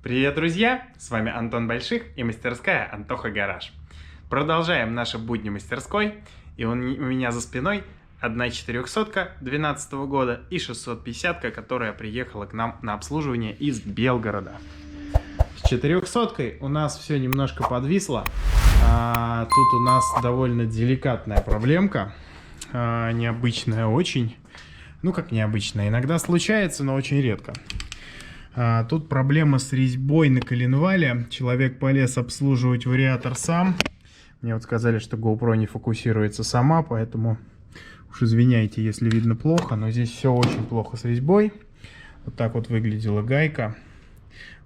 Привет, друзья! С вами Антон Больших и мастерская Антоха Гараж. Продолжаем наши будни мастерской, и у меня за спиной 1.400 12 года и 650, которая приехала к нам на обслуживание из Белгорода. С 400 у нас все немножко подвисло. Тут у нас довольно деликатная проблемка, необычная очень. Ну как необычная, иногда случается, но очень редко. Тут проблема с резьбой на коленвале. Человек полез обслуживать вариатор сам. Мне вот сказали, что GoPro не фокусируется сама, поэтому уж извиняйте, если видно плохо, но здесь все очень плохо с резьбой. Вот так вот выглядела гайка.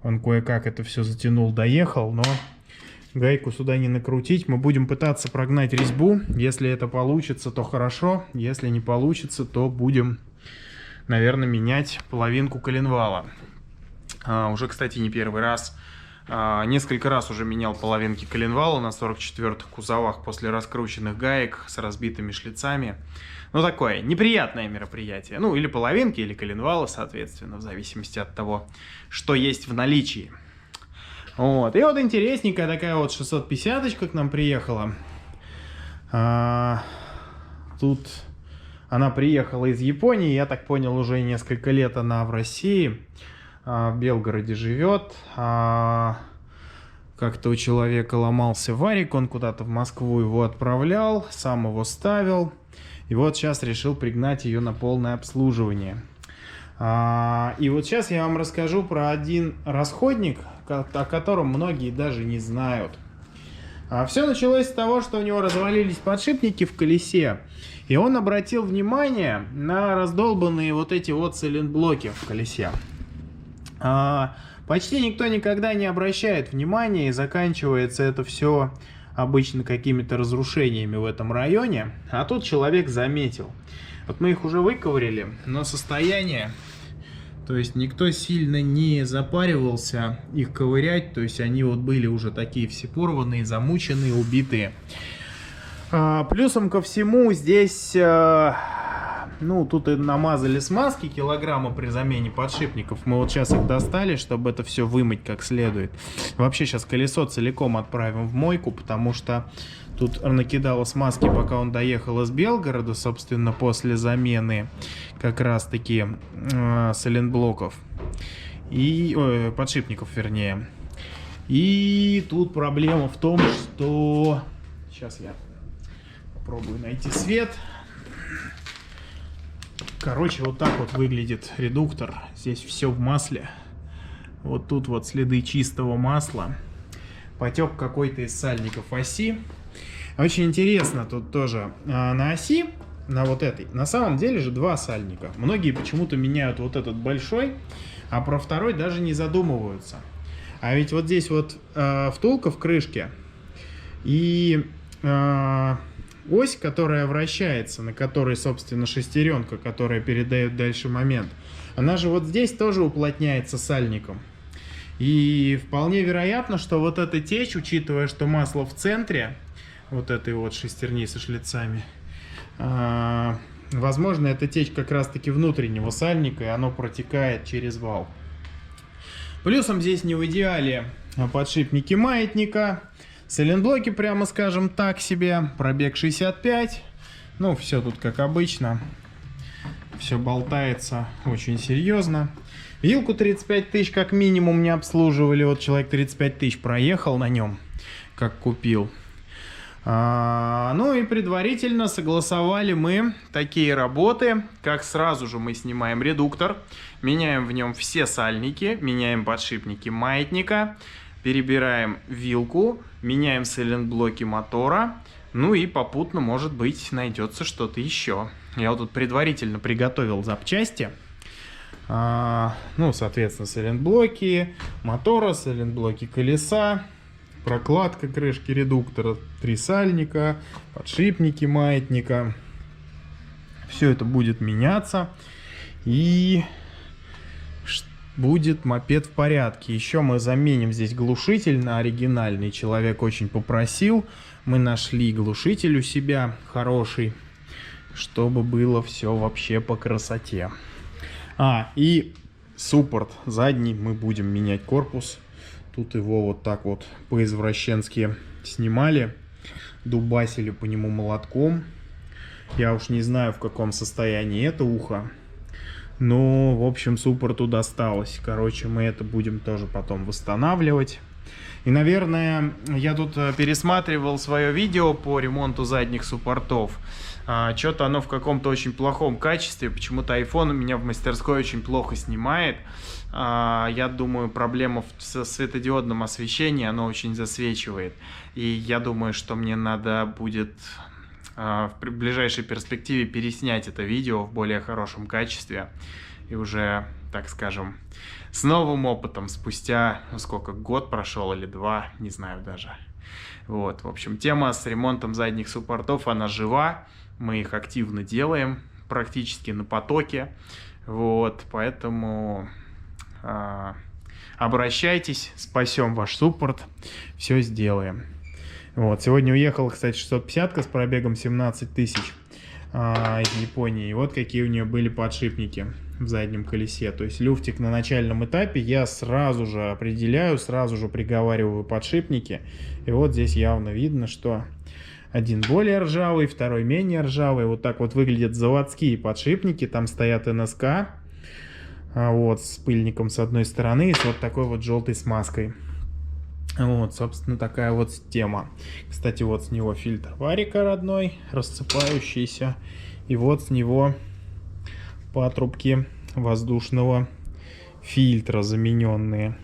Он кое-как это все затянул, доехал, но гайку сюда не накрутить. Мы будем пытаться прогнать резьбу. Если это получится, то хорошо. Если не получится, то будем, наверное, менять половинку коленвала. Уже, кстати, не первый раз. Несколько раз уже менял половинки коленвала на 44-х кузовах после раскрученных гаек с разбитыми шлицами. Ну, такое неприятное мероприятие. Ну, или половинки, или коленвала, соответственно, в зависимости от того, что есть в наличии. Вот. И вот интересненькая такая вот 650-очка к нам приехала. Тут она приехала из Японии. Я так понял, уже несколько лет она в России. В Белгороде живет. Как-то у человека ломался варик, он куда-то в Москву его отправлял, сам его ставил. И вот сейчас решил пригнать ее на полное обслуживание. И вот сейчас я вам расскажу про один расходник, о котором многие даже не знают. Все началось с того, что у него развалились подшипники в колесе. И он обратил внимание на раздолбанные вот эти вот цилинблоки в колесе. Почти никто никогда не обращает внимания, и заканчивается это все обычно какими-то разрушениями в этом районе. А тут человек заметил. Вот мы их уже выковырили, но состояние, то есть никто сильно не запаривался их ковырять, то есть они вот были уже такие все порванные, замученные, убитые. Плюсом ко всему здесь... Ну, тут и намазали смазки килограмма при замене подшипников. Мы вот сейчас их достали, чтобы это все вымыть как следует. Вообще сейчас колесо целиком отправим в мойку, потому что тут накидало смазки, пока он доехал из Белгорода, собственно, после замены как раз-таки сайлентблоков. И подшипников, вернее. И тут проблема в том, что... Сейчас я попробую найти свет. Короче, вот так вот выглядит редуктор. Здесь все в масле. Вот тут вот следы чистого масла. Потек какой-то из сальников оси. Очень интересно тут тоже. На оси, на вот этой, на самом деле же два сальника. Многие почему-то меняют вот этот большой, а про второй даже не задумываются. А ведь вот здесь вот втулка в крышке и... ось, которая вращается, на которой, собственно, шестеренка, которая передает дальше момент, она же вот здесь тоже уплотняется сальником. И вполне вероятно, что вот эта течь, учитывая, что масло в центре, вот этой вот шестерни со шлицами, возможно, это течь как раз-таки внутреннего сальника, и оно протекает через вал. Плюсом здесь не в идеале подшипники маятника. Сайлентблоки, прямо скажем, так себе. Пробег 65. Ну, все тут как обычно. Все болтается очень серьезно. Вилку 35 тысяч как минимум не обслуживали. Вот человек 35 тысяч проехал на нем, как купил. Ну и предварительно согласовали мы такие работы, как сразу же мы снимаем редуктор, меняем в нем все сальники, меняем подшипники маятника, перебираем вилку, меняем сайлентблоки мотора, ну и попутно, может быть, найдется что-то еще. Я вот тут предварительно приготовил запчасти. Ну, соответственно, сайлентблоки мотора, сайлентблоки колеса, прокладка крышки редуктора, 3 сальника, подшипники маятника. Все это будет меняться. И... будет мопед в порядке. Еще мы заменим здесь глушитель на оригинальный. Человек очень попросил. Мы нашли глушитель у себя хороший, чтобы было все вообще по красоте. И суппорт задний мы будем менять корпус. Тут его вот так вот по-извращенски снимали, дубасили по нему молотком. Я уж не знаю, в каком состоянии это ухо. Но, в общем, суппорту досталось. Короче, мы это будем тоже потом восстанавливать. И, наверное, я тут пересматривал свое видео по ремонту задних суппортов. Что-то оно в каком-то очень плохом качестве. Почему-то iPhone у меня в мастерской очень плохо снимает. Я думаю, проблема со светодиодным освещением, оно очень засвечивает. И я думаю, что мне надо будет в ближайшей перспективе переснять это видео в более хорошем качестве. И уже, так скажем, с новым опытом, спустя, ну сколько, год прошел или 2, не знаю даже. Вот, в общем, тема с ремонтом задних суппортов, она жива. Мы их активно делаем, практически на потоке. Вот, поэтому обращайтесь, спасем ваш суппорт, все сделаем. Вот, сегодня уехала, кстати, 650-ка с пробегом 17 тысяч из Японии. И вот какие у нее были подшипники в заднем колесе. То есть люфтик на начальном этапе я сразу же определяю, сразу же приговариваю подшипники. И вот здесь явно видно, что один более ржавый, второй менее ржавый. Вот так вот выглядят заводские подшипники. Там стоят НСК. Вот, с пыльником с одной стороны и с вот такой вот желтой смазкой. Вот, собственно, такая вот тема. Кстати, вот с него фильтр варика родной, рассыпающийся. И вот с него патрубки воздушного фильтра замененные.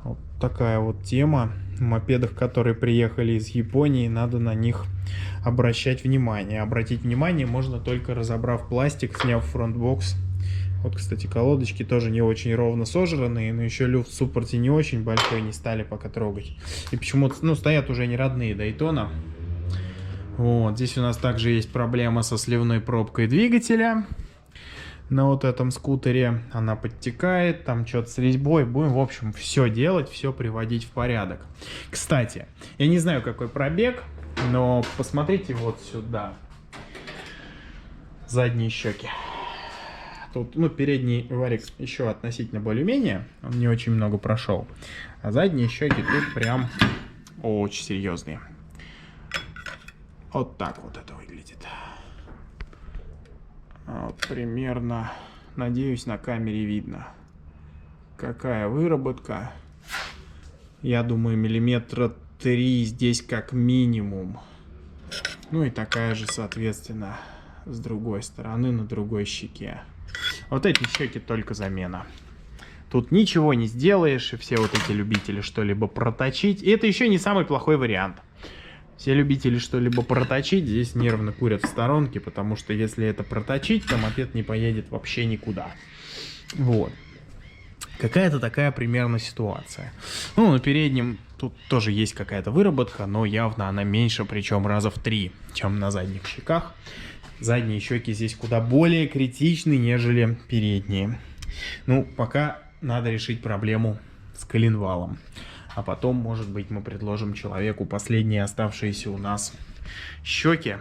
Вот такая вот тема. В мопедах, которые приехали из Японии, надо на них обращать внимание. Обратить внимание можно только разобрав пластик, сняв фронтбокс. Вот, кстати, колодочки тоже не очень ровно сожранные, но еще люфт в суппорте не очень большой, не стали пока трогать. И почему-то, ну, стоят уже не родные Daytona. Вот, здесь у нас также есть проблема со сливной пробкой двигателя. На вот этом скутере она подтекает, там что-то с резьбой. Будем, в общем, все делать, все приводить в порядок. Кстати, я не знаю, какой пробег, но посмотрите вот сюда. Задние щеки. Тут, ну, передний варик еще относительно более-менее, он не очень много прошел. А задние щеки тут прям очень серьезные. Вот так вот это выглядит. Вот примерно, надеюсь, на камере видно. Какая выработка. Я думаю, миллиметра 3 здесь как минимум. Ну и такая же, соответственно, с другой стороны, на другой щеке. Вот эти щеки только замена. Тут ничего не сделаешь, и все вот эти любители что-либо проточить. И это еще не самый плохой вариант. Все любители что-либо проточить здесь нервно курят в сторонке, потому что если это проточить, то мопед не поедет вообще никуда. Вот. Какая-то такая примерно ситуация. Ну, на переднем тут тоже есть какая-то выработка, но явно она меньше, причем раза в 3, чем на задних щеках. Задние щеки здесь куда более критичны, нежели передние. Ну, пока надо решить проблему с коленвалом. А потом, может быть, мы предложим человеку последние оставшиеся у нас щеки.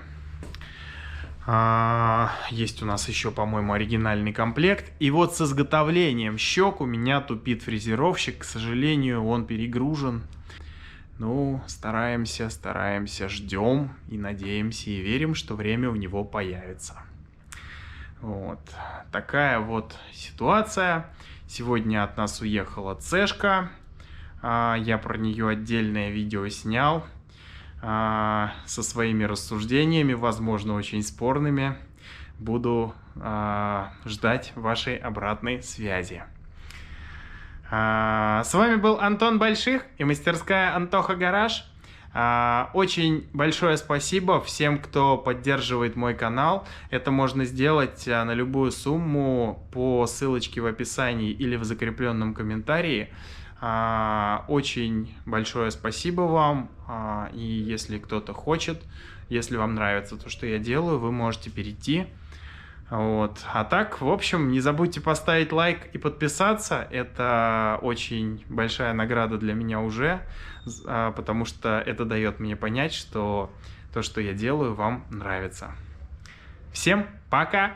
Есть у нас еще, по-моему, оригинальный комплект. И вот с изготовлением щек у меня тупит фрезеровщик. К сожалению, он перегружен. Ну, стараемся, ждем и надеемся и верим, что время у него появится. Вот. Такая вот ситуация. Сегодня от нас уехала Цешка. Я про нее отдельное видео снял. Со своими рассуждениями, возможно, очень спорными. Буду ждать вашей обратной связи. С вами был Антон Больших и мастерская Антоха Гараж. Очень большое спасибо всем, кто поддерживает мой канал. Это можно сделать на любую сумму по ссылочке в описании или в закрепленном комментарии. Очень большое спасибо вам. И если кто-то хочет, если вам нравится то, что я делаю, вы можете перейти. Вот. А так, в общем, не забудьте поставить лайк и подписаться. Это очень большая награда для меня уже, потому что это дает мне понять, что то, что я делаю, вам нравится. Всем пока!